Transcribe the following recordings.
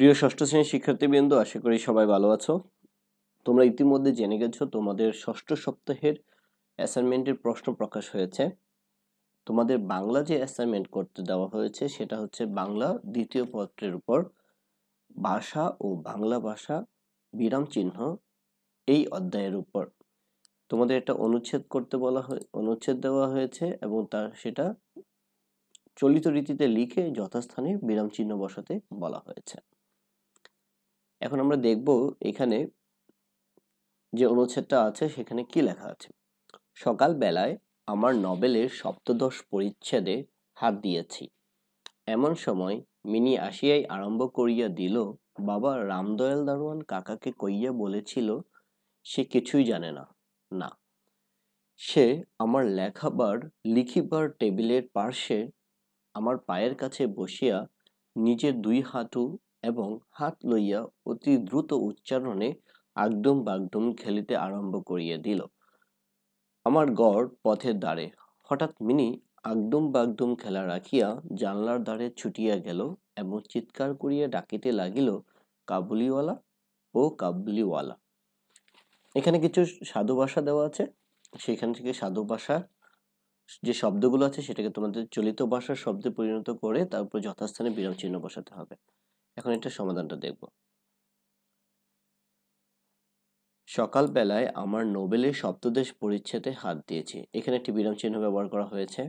প্রিয় ষষ্ঠ শ্রেণীর শিক্ষার্থীবৃন্দ, আশা করি সবাই ভালো আছো। তোমরা ইতিমধ্যে জেনে গেছো তোমাদের ষষ্ঠ সপ্তাহের অ্যাসাইনমেন্টের প্রশ্ন প্রকাশ হয়েছে। তোমাদের বাংলা যে অ্যাসাইনমেন্ট করতে দেওয়া হয়েছে সেটা হচ্ছে বাংলা দ্বিতীয় পত্রের উপর ভাষা ও বাংলা ভাষা বিরাম চিহ্ন এই অধ্যায়ের উপর তোমাদের একটা অনুচ্ছেদ করতে বলা হয়, অনুচ্ছেদ দেওয়া হয়েছে এবং সেটা চলিত রীতিতে লিখে যথাস্থানে বিরাম চিহ্ন বসাতে বলা হয়েছে। এখন আমরা দেখব এখানে যে অনুচ্ছেদটা আছে সেখানে কি লেখা আছে। সকাল বেলায় আমার নভেলের সপ্তদশ পরিচ্ছেদে হাত দিয়েছি, এমন সময় মিনি আসিয়াই আরম্ভ করিয়া দিল, বাবা রামদয়াল দারোয়ান কাকাকে কইয়া বলেছিল সে কিছুই জানে না। না, সে আমার লিখিবার টেবিলের পার্শ্বে আমার পায়ের কাছে বসিয়া নিজের দুই হাঁটু এবং হাত লইয়া অতি দ্রুত উচ্চারণে আগডুম বাগডুম খেলিতে আরম্ভ করিয়া দিল। আমার গড় পথের দ্বারে। হঠাৎ মিনি আগডুম বাগডুম খেলা রাখিয়া জানলার দ্বারে ছুটিয়া গেল এবং চিৎকার করিয়া ডাকিতে লাগিল, কাবুলিওয়ালা ও কাবুলিওয়ালা। এখানে কিছু সাধু ভাষা দেওয়া আছে, সেখান থেকে সাধু ভাষা যে শব্দগুলো আছে সেটাকে তোমাদের চলিত ভাষার শব্দে পরিণত করে তারপর যথাস্থানে বিরাম চিহ্ন বসাতে হবে। এখন এটা সমাধানটা দেখব। সকাল বেলায় আমার নোবেলের সপ্তদশ পরিচ্ছেদে হাত দিয়েছি, এখানে একটি বিরাম চিহ্ন ব্যবহার করা হয়েছে।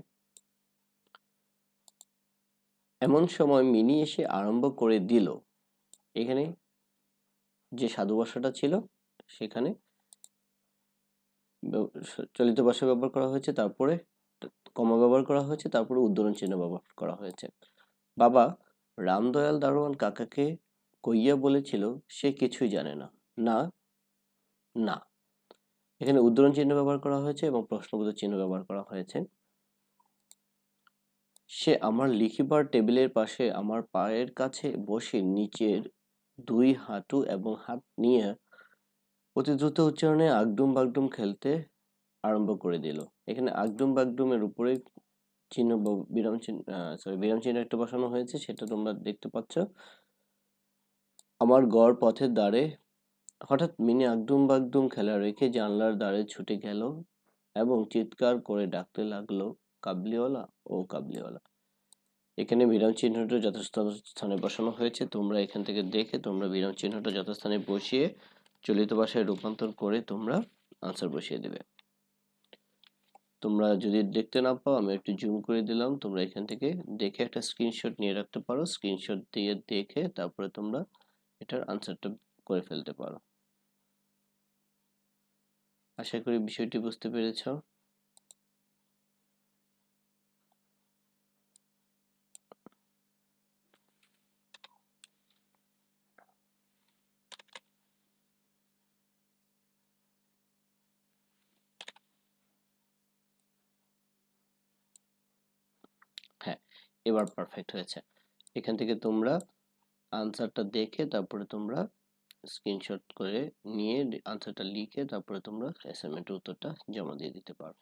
এমন সময় মিনি এসে আরম্ভ করে দিল, এখানে যে সাধু ভাষাটা ছিল সেখানে চলিত ভাষা ব্যবহার করা হয়েছে, তারপরে কমা ব্যবহার করা হয়েছে, তারপরে উদ্ধরণ চিহ্ন ব্যবহার করা হয়েছে। বাবা রামদয়াল দারোয়ান কাকাকে কইয়া বলেছিল সে কিছুই জানে না। না, না, এখানে উদ্ধরণ চিহ্ন ব্যবহার করা হয়েছে এবং প্রশ্নবোধক চিহ্ন ব্যবহার করা হয়েছে। সে আমার লিখিবার টেবিলের পাশে আমার পায়ের কাছে বসে নিচের দুই হাঁটু এবং হাত নিয়ে অতি দ্রুত উচ্চারণে আগডুম বাগডুম খেলতে আরম্ভ করে দিল। এখানে আগডুম বাগডুমের উপরে চিহ্ন বিরাম চিহ্ন বিরাম চিহ্ন একটা বসানো হয়েছে, সেটা তোমরা দেখতে পাচ্ছ। আমার গড় পথের দ্বারে। হঠাৎ মিনি আগডুম বাগডুম খেলা রেখে জানলার দ্বারে ছুটে গেল এবং চিৎকার করে ডাকতে লাগলো, কাবলিওয়ালা ও কাবলিওয়ালা। এখানে বিরাম চিহ্নটা যথাস্থানে বসানো হয়েছে, তোমরা এখান থেকে দেখে তোমরা বিরাম চিহ্নটা যথাস্থানে বসিয়ে চলিত ভাষায় রূপান্তর করে তোমরা আনসার বসিয়ে দেবে। তোমরা যদি দেখতে না পাও আমি একটু জুম করে দিলাম, তোমরা এখান থেকে দেখে একটা স্ক্রিনশট নিয়ে রাখতে পারো, স্ক্রিনশট দিয়ে দেখে তারপরে তোমরা এটার আনসারটা করে ফেলতে পারো। আশা করি বিষয়টি বুঝতে পেরেছ। হ্যাঁ, এবার পারফেক্ট হয়েছে। এখান থেকে তোমরা আনসারটা দেখে তারপরে তোমরা স্ক্রিনশট করে নিয়ে আনসারটা লিখে তারপরে তোমরা অ্যাসাইনমেন্টের উত্তরটা জমা দিয়ে দিতে পারো।